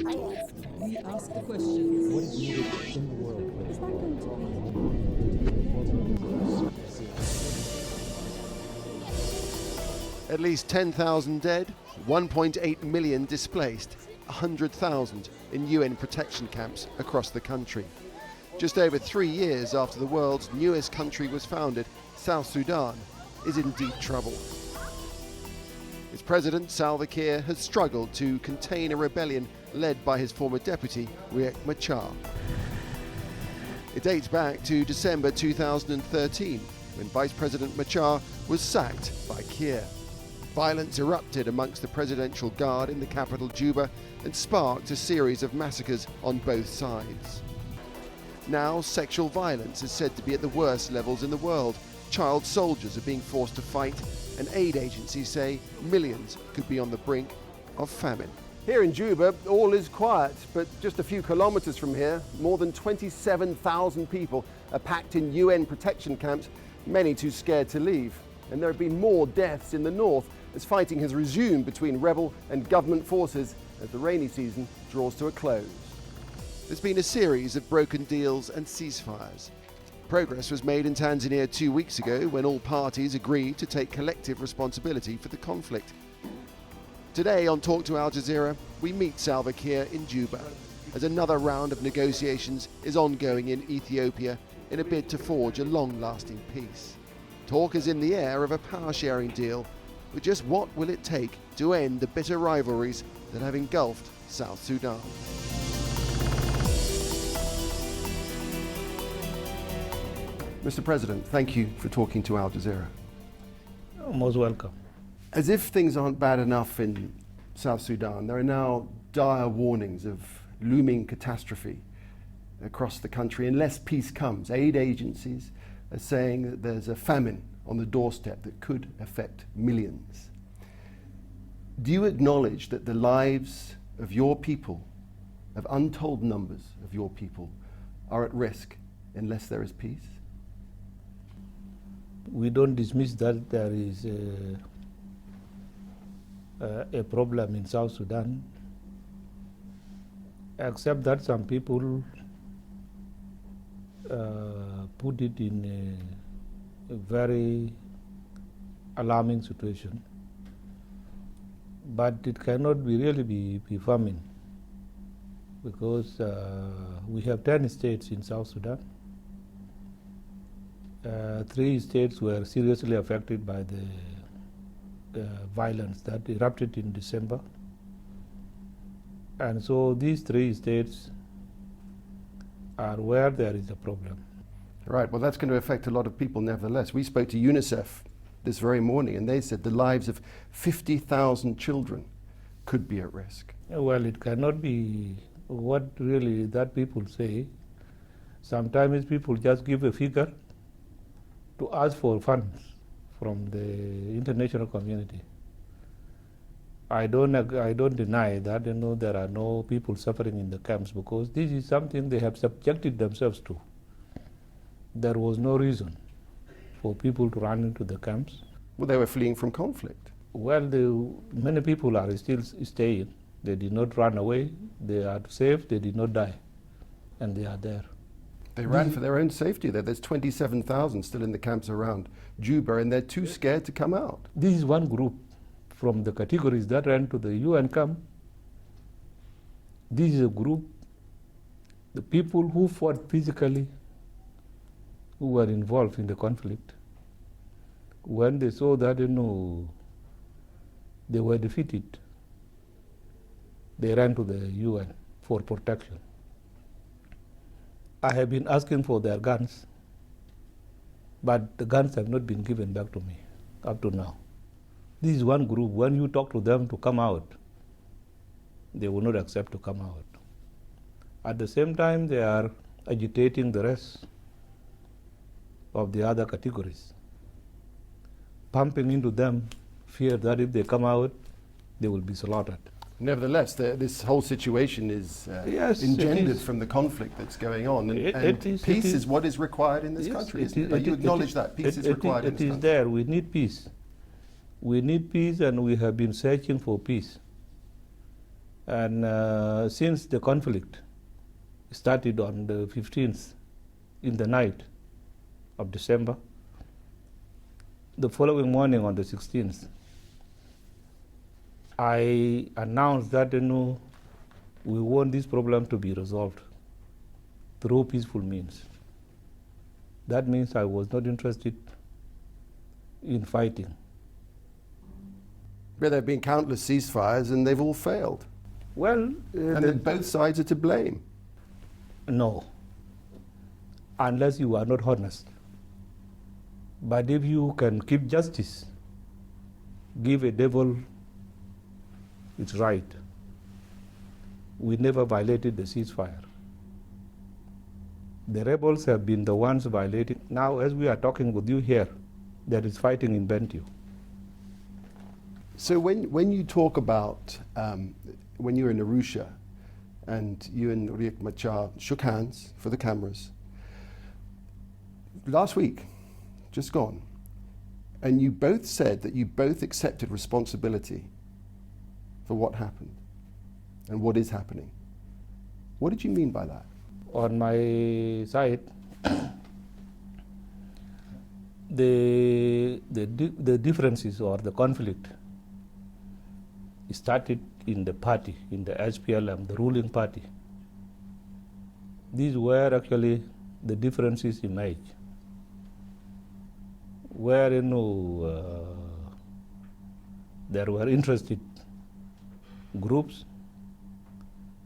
We ask the questions. What is needed in the world? At least 10,000 dead, 1.8 million displaced, 100,000 in UN protection camps across the country. Just over 3 years after the world's newest country was founded, South Sudan is in deep trouble. Its president, Salva Kiir, has struggled to contain a rebellion led by his former deputy, Riek Machar. It dates back to December 2013, when Vice President Machar was sacked by Kiir. Violence erupted amongst the Presidential Guard in the capital Juba and sparked a series of massacres on both sides. Now, sexual violence is said to be at the worst levels in the world. Child soldiers are being forced to fight, and aid agencies say millions could be on the brink of famine. Here in Juba, all is quiet, but just a few kilometers from here, more than 27,000 people are packed in UN protection camps, many too scared to leave. And there have been more deaths in the north as fighting has resumed between rebel and government forces as the rainy season draws to a close. There's been a series of broken deals and ceasefires. Progress was made in Tanzania 2 weeks ago when all parties agreed to take collective responsibility for the conflict. Today on Talk to Al Jazeera, we meet Salva Kiir in Juba as another round of negotiations is ongoing in Ethiopia in a bid to forge a long-lasting peace. Talk is in the air of a power-sharing deal, but just what will it take to end the bitter rivalries that have engulfed South Sudan? Mr. President, thank you for talking to Al Jazeera. You're most welcome. As if things aren't bad enough in South Sudan, there are now dire warnings of looming catastrophe across the country unless peace comes. Aid agencies are saying that there's a famine on the doorstep that could affect millions. Do you acknowledge that the lives of your people, of untold numbers of your people, are at risk unless there is peace? We don't dismiss that there is a problem in South Sudan, except that some people put it in a very alarming situation. But it cannot really be famine, because we have 10 states in South Sudan. 3 states were seriously affected by the violence that erupted in December. And so these 3 states are where there is a problem. Right, well that's going to affect a lot of people nevertheless. We spoke to UNICEF this very morning and they said the lives of 50,000 children could be at risk. Well, it cannot be what really that people say. Sometimes people just give a figure to ask for funds from the international community. I don't deny that there are no people suffering in the camps, because this is something they have subjected themselves to. There was no reason for people to run into the camps. Well, they were fleeing from conflict. Well, many people are still staying. They did not run away. They are safe. They did not die, and they are there. They ran for their own safety there. There's 27,000 still in the camps around Juba, and they're too scared to come out. This is one group from the categories that ran to the UN camp. This is a group, the people who fought physically, who were involved in the conflict. When they saw that, they were defeated, they ran to the UN for protection. I have been asking for their guns, but the guns have not been given back to me up to now. This is one group. When you talk to them to come out, they will not accept to come out. At the same time, they are agitating the rest of the other categories, pumping into them fear that if they come out, they will be slaughtered. Nevertheless, this whole situation is engendered from the conflict that's going on, and peace is what is required in this country, isn't it? You acknowledge that peace is required in this country. It is there. We need peace. We need peace, and we have been searching for peace. And since the conflict started on the 15th in the night of December, the following morning on the 16th, I announced that we want this problem to be resolved through peaceful means. That means I was not interested in fighting. But there have been countless ceasefires and they've all failed. Well, And then both sides are to blame. no, unless you are not honest. But if you can keep justice, give a devil its right. We never violated the ceasefire. The rebels have been the ones violating. Now, as we are talking with you here, there is fighting in Bentiu. So when you talk about when you were in Arusha and you and Riek Machar shook hands for the cameras last week, just gone, and you both said that you both accepted responsibility for what happened and what is happening. What did you mean by that? On my side, the differences or the conflict started in the party, in the SPLM, the ruling party. These were actually the differences emerged, where there were interested groups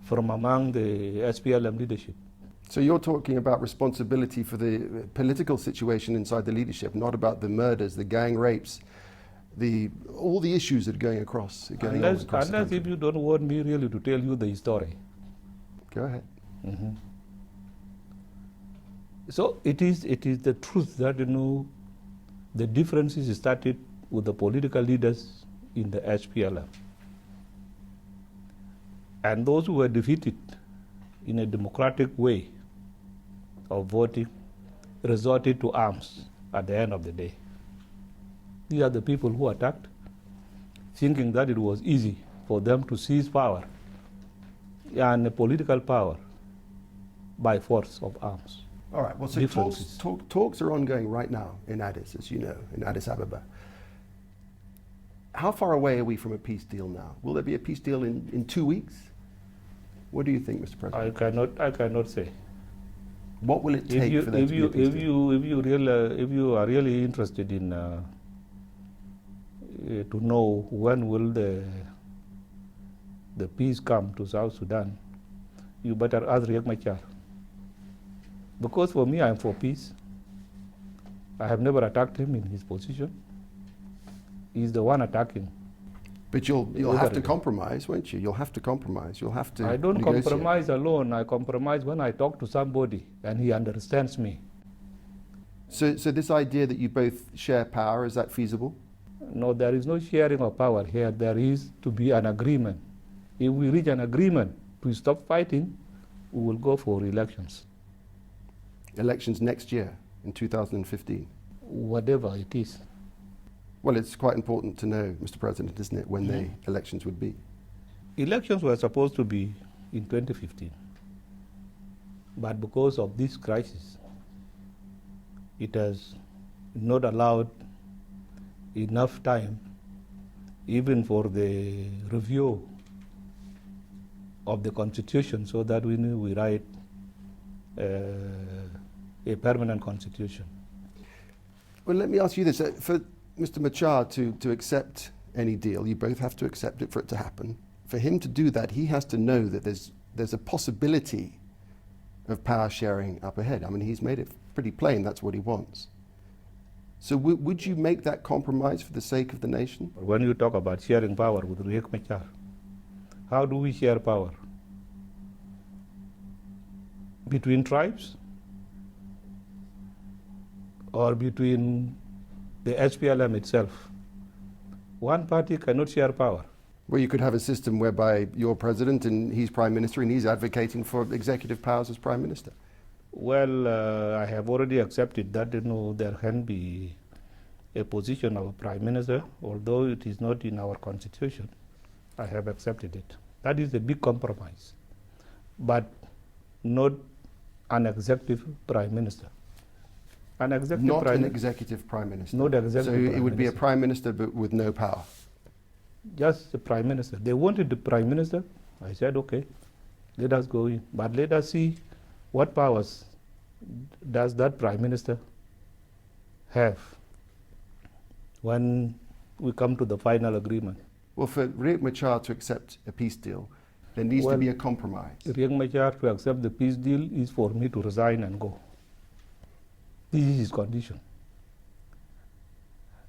from among the SPLM leadership. So you're talking about responsibility for the political situation inside the leadership, not about the murders, the gang rapes, all the issues that are going across the Unless country. if you don't want me really to tell you the story. Go ahead. Mm-hmm. So it is the truth that the differences started with the political leaders in the SPLM. And those who were defeated in a democratic way of voting resorted to arms at the end of the day. These are the people who attacked, thinking that it was easy for them to seize power and political power by force of arms. All right, well, so talks are ongoing right now in Addis, as you know, in Addis Ababa. How far away are we from a peace deal now? Will there be a peace deal in 2 weeks? What do you think, Mr. President? I cannot say. What will it take for there to be a peace deal? If you are really interested in to know when will the peace come to South Sudan, you better ask Riek Machar. Because for me, I am for peace. I have never attacked him in his position. He's the one attacking. But you'll have to compromise, won't you? You'll have to compromise. You'll have to I don't negotiate. compromise alone. I compromise when I talk to somebody and he understands me. So this idea that you both share power, is that feasible? No, there is no sharing of power here. There is to be an agreement. If we reach an agreement to stop fighting, we will go for elections. Elections next year, in 2015. Whatever it is. Well, it's quite important to know, Mr. President, isn't it, when the elections would be? Elections were supposed to be in 2015. But because of this crisis, it has not allowed enough time even for the review of the Constitution so that we write a permanent constitution. Well, let me ask you this. For Mr. Machar to accept any deal, you both have to accept it for it to happen. For him to do that, he has to know that there's a possibility of power sharing up ahead. I mean, he's made it pretty plain that's what he wants. So would you make that compromise for the sake of the nation? When you talk about sharing power with Riek Machar, how do we share power? Between tribes? Or between the SPLM itself? One party cannot share power. Well, you could have a system whereby you're president and he's prime minister and he's advocating for executive powers as prime minister. Well, I have already accepted that there can be a position of a prime minister, although it is not in our constitution. I have accepted it. That is a big compromise, but not an executive prime minister. An executive Not prime an executive prime minister. Not executive so prime it would be a minister. prime minister but with no power. Just the prime minister. They wanted the prime minister. I said, okay, let us go in. But let us see what powers does that prime minister have when we come to the final agreement. Well, for Riek Machar to accept a peace deal, there needs to be a compromise. Riek Machar to accept the peace deal is for me to resign and go. This is his condition.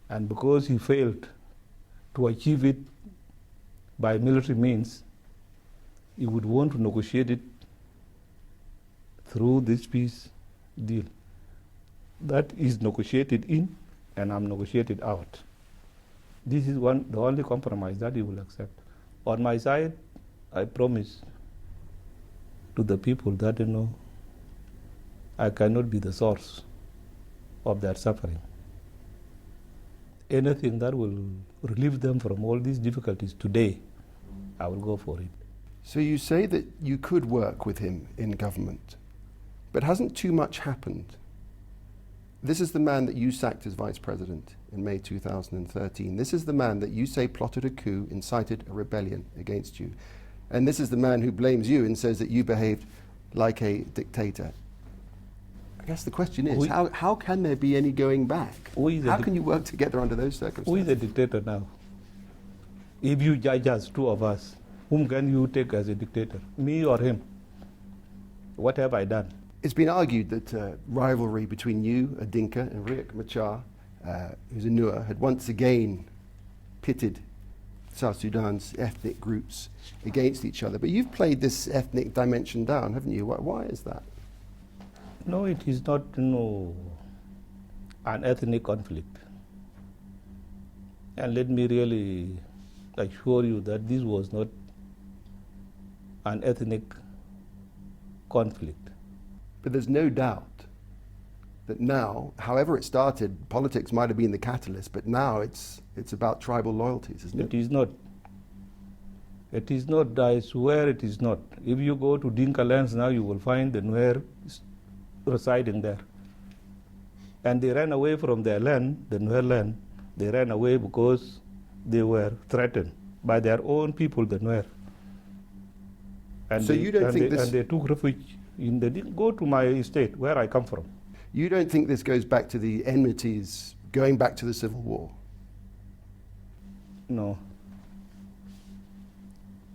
And because he failed to achieve it by military means, he would want to negotiate it through this peace deal. That is negotiated in, and I'm negotiated out. This is the only compromise that he will accept. On my side, I promise to the people that, I cannot be the source of their suffering. Anything that will relieve them from all these difficulties today, I will go for it. So you say that you could work with him in government, but hasn't too much happened? This is the man that you sacked as vice president in May 2013. This is the man that you say plotted a coup, incited a rebellion against you. And this is the man who blames you and says that you behaved like a dictator. I guess the question is, how can there be any going back? How can you work together under those circumstances? Who is a dictator now? If you judge us, two of us, whom can you take as a dictator? Me or him? What have I done? It's been argued that rivalry between you, a Dinka, and Riek Machar, who's a Nuer, had once again pitted South Sudan's ethnic groups against each other. But you've played this ethnic dimension down, haven't you? Why is that? No, it is not an ethnic conflict. And let me really assure you that this was not an ethnic conflict. But there's no doubt that now, however it started, politics might have been the catalyst, but now it's about tribal loyalties, isn't it? It is not. It is not, I swear it is not. If you go to Dinka lands now, you will find the Nuer residing there. And they ran away from their land, the Nuer land. They ran away because they were threatened by their own people, the Nuer. And so you don't think this... And they took refuge go to my estate, where I come from. You don't think this goes back to the enmities, going back to the Civil War? No.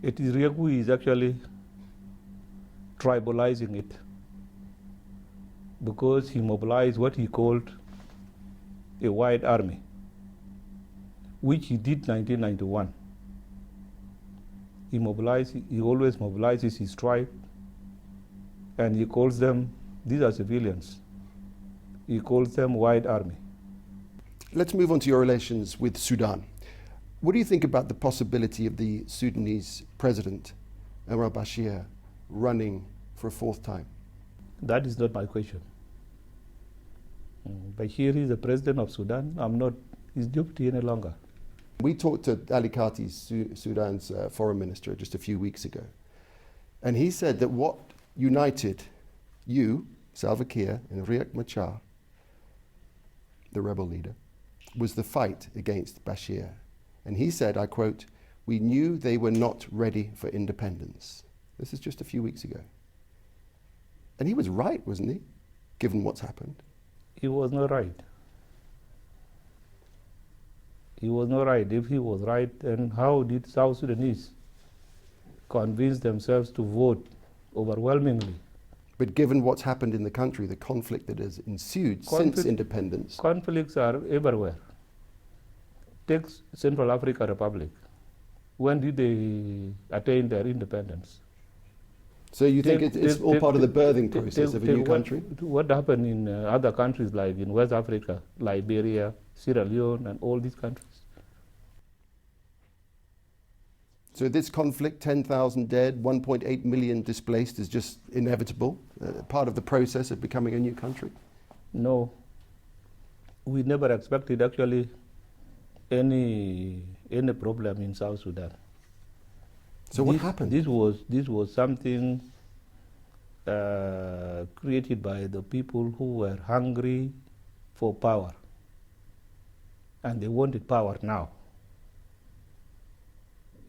It is Riek who is actually tribalizing it, because he mobilized what he called a white army, which he did 1991. He always mobilizes his tribe, and he calls them, these are civilians, he calls them white army. Let's move on to your relations with Sudan. What do you think about the possibility of the Sudanese president, Omar al-Bashir, running for a fourth time? That is not my question. Bashir is the president of Sudan. I'm not his deputy any longer. We talked to Ali Kati, Sudan's foreign minister, just a few weeks ago. And he said that what united you, Salva Kiir, and Riek Machar, the rebel leader, was the fight against Bashir. And he said, I quote, "We knew they were not ready for independence." This is just a few weeks ago. And he was right, wasn't he, given what's happened? He was not right. He was not right. If he was right, then how did South Sudanese convince themselves to vote overwhelmingly? But given what's happened in the country, the conflict that has ensued since independence... Conflicts are everywhere. Take Central African Republic. When did they attain their independence? So you think it's all part of the birthing process of a new country? What happened in other countries, like in West Africa, Liberia, Sierra Leone, and all these countries? So this conflict, 10,000 dead, 1.8 million displaced, is just inevitable, part of the process of becoming a new country? No. We never expected actually any problem in South Sudan. So what happened? This was something created by the people who were hungry for power, and they wanted power now.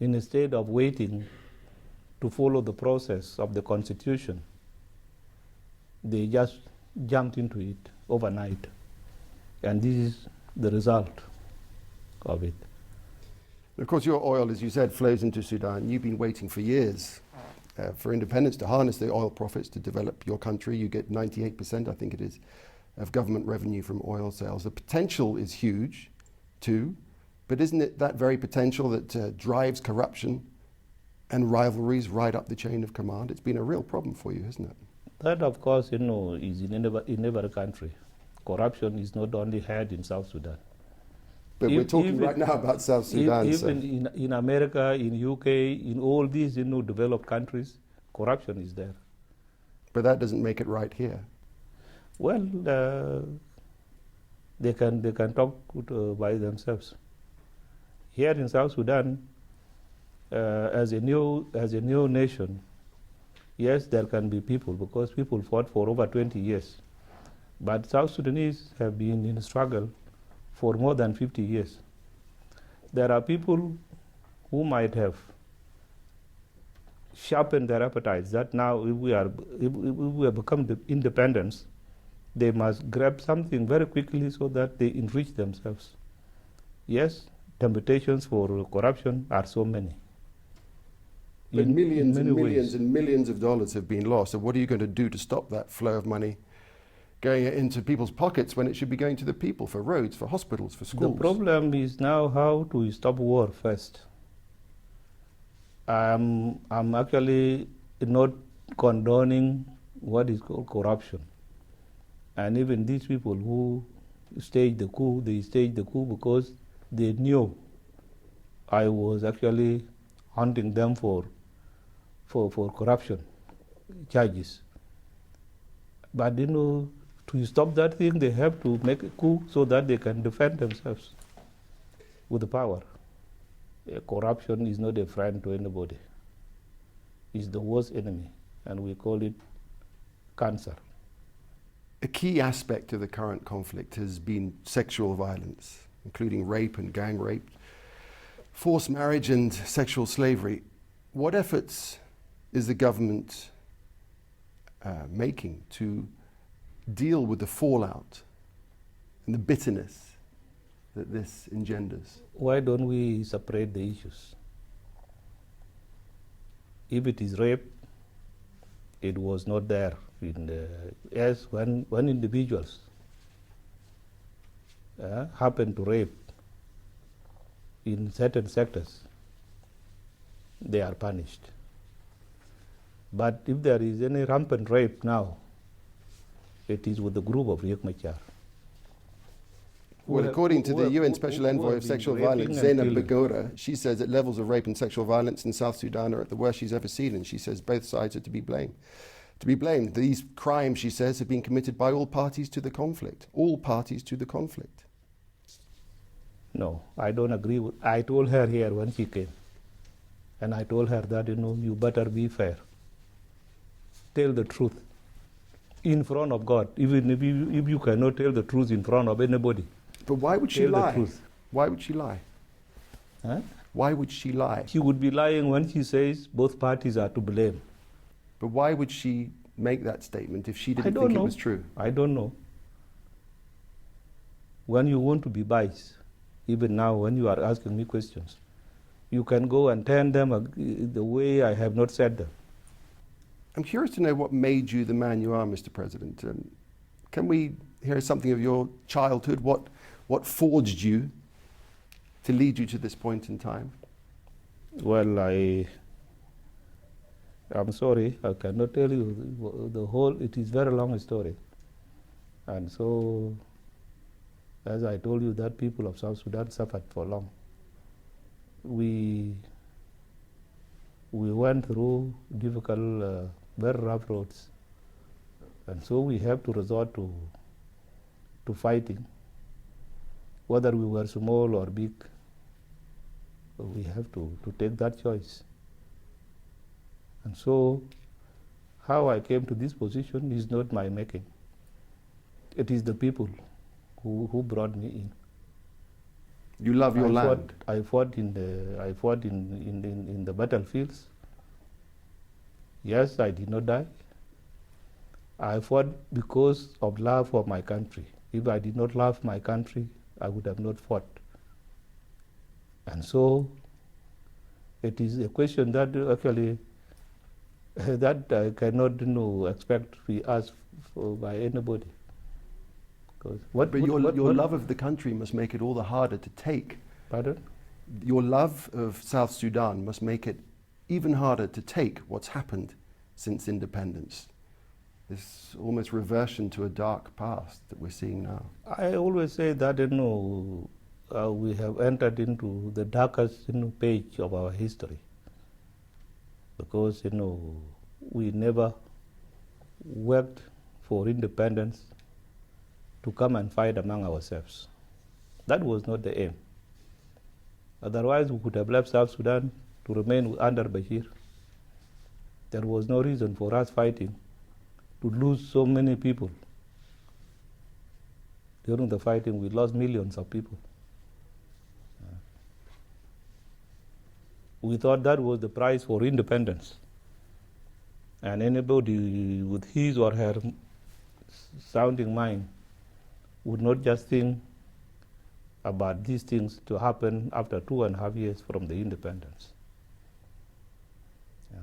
Instead of waiting to follow the process of the constitution, they just jumped into it overnight, and this is the result of it. Of course, your oil, as you said, flows into Sudan. You've been waiting for years for independence to harness the oil profits to develop your country. You get 98%, I think it is, of government revenue from oil sales. The potential is huge, too, but isn't it that very potential that drives corruption and rivalries right up the chain of command? It's been a real problem for you, hasn't it? That, of course, is in every country. Corruption is not only had in South Sudan. But we're talking right now about South Sudan. Even in America, in UK, in all these developed countries, corruption is there. But that doesn't make it right here. Well, they can talk by themselves. Here in South Sudan, as a new nation, yes, there can be people, because people fought for over 20 years. But South Sudanese have been in a struggle for more than 50 years. There are people who might have sharpened their appetites that now if we have become independent, they must grab something very quickly so that they enrich themselves. Yes, temptations for corruption are so many. But millions and millions ways. And millions of dollars have been lost. So what are you going to do to stop that flow of money going into people's pockets when it should be going to the people for roads, for hospitals, for schools? The problem is now how to stop war first. I'm actually not condoning what is called corruption. And even these people who staged the coup, they staged the coup because they knew I was actually hunting them for corruption charges. But to stop that thing, they have to make a coup so that they can defend themselves with the power. Corruption is not a friend to anybody. It's the worst enemy, and we call it cancer. A key aspect of the current conflict has been sexual violence, including rape and gang rape, forced marriage and sexual slavery. What efforts is the government making to deal with the fallout and the bitterness that this engenders? Why don't we separate the issues? If it is rape, it was not there as when individuals happen to rape in certain sectors, they are punished. But if there is any rampant rape now, it is with the group of Riek Machar. Well, according to the UN Special Envoy of Sexual Violence, Zainab Bagora, she says that levels of rape and sexual violence in South Sudan are at the worst she's ever seen, and she says both sides are to be blamed. These crimes, she says, have been committed by all parties to the conflict. All parties to the conflict. No, I don't agree with. I told her here when she came, and I told her that you better be fair. Tell the truth in front of God, even if you cannot tell the truth in front of anybody. But why would she lie? Why would she lie? Huh? Why would she lie? She would be lying when she says both parties are to blame. But why would she make that statement if she didn't think it was true? I don't know. When you want to be biased, even now when you are asking me questions, you can go and turn them the way I have not said them. I'm curious to know what made you the man you are, Mr. President. Can we hear something of your childhood? What forged you to lead you to this point in time? Well, I'm sorry, I cannot tell you the whole. It is very long story. And so, as I told you, that people of South Sudan suffered for long. We went through difficult, very rough roads. And so we have to resort to fighting. Whether we were small or big, we have to take that choice. And so how I came to this position is not my making. It is the people who brought me in. You love your land. I fought in the battlefields. Yes, I did not die. I fought because of love for my country. If I did not love my country, I would have not fought. And so it is a question that actually that I cannot expect to be asked for by anybody. But your love of the country must make it all the harder to take. Pardon? Your love of South Sudan must make it even harder to take what's happened since independence. This almost reversion to a dark past that we're seeing now. I always say that we have entered into the darkest page of our history, because we never worked for independence to come and fight among ourselves. That was not the aim. Otherwise, we could have left South Sudan to remain under Bashir. There was no reason for us fighting to lose so many people. During the fighting, we lost millions of people. We thought that was the price for independence. And anybody with his or her sounding mind would not just think about these things to happen after 2.5 years from the independence. Yeah.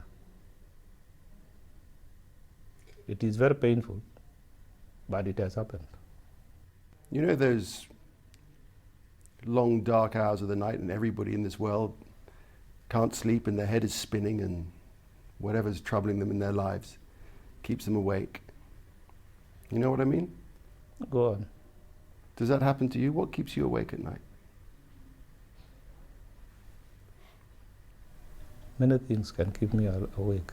It is very painful, but it has happened. You know those long dark hours of the night and everybody in this world can't sleep and their head is spinning and whatever's troubling them in their lives keeps them awake. You know what I mean? Go on. Does that happen to you? What keeps you awake at night? Many things can keep me awake.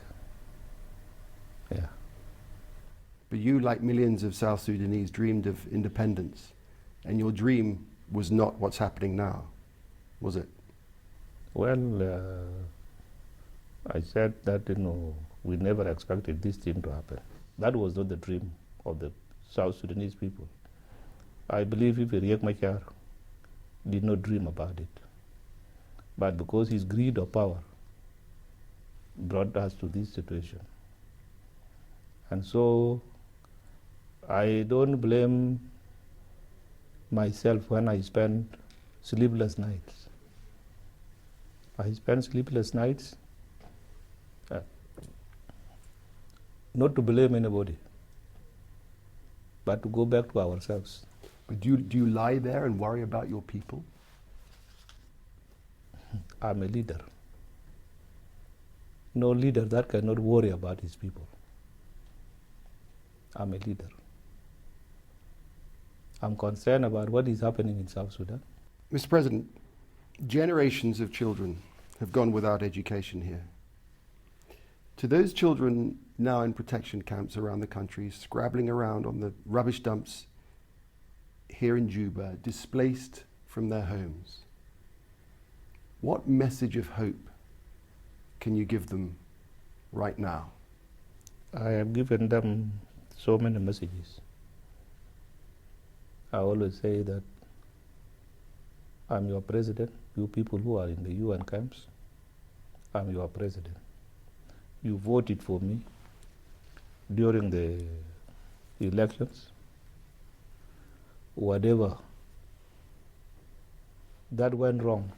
Yeah. But you, like millions of South Sudanese, dreamed of independence, and your dream was not what's happening now, was it? Well, I said that we never expected this thing to happen. That was not the dream of the South Sudanese people. I believe if Riek Machar did not dream about it, but because his greed of power brought us to this situation. And so I don't blame myself when I spend sleepless nights. I spend sleepless nights not to blame anybody, but to go back to ourselves. But do you lie there and worry about your people? I'm a leader. No leader that cannot worry about his people. I'm a leader. I'm concerned about what is happening in South Sudan. Mr. President, generations of children have gone without education here. To those children now in protection camps around the country, scrabbling around on the rubbish dumps here in Juba, displaced from their homes, what message of hope can you give them right now? I have given them so many messages. I always say that I'm your president. You people who are in the UN camps, I'm your president. You voted for me during the elections. Whatever that went wrong,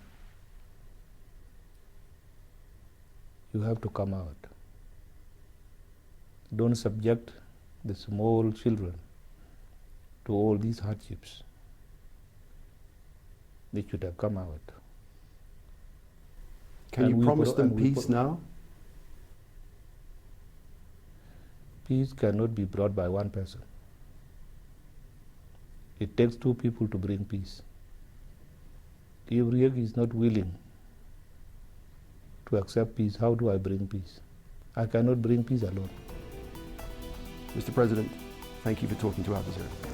you have to come out. Don't subject the small children to all these hardships. They should have come out. Can you promise them peace now? Peace cannot be brought by one person. It takes two people to bring peace. If Riek is not willing to accept peace, how do I bring peace? I cannot bring peace alone. Mr. President, thank you for talking to Al Jazeera.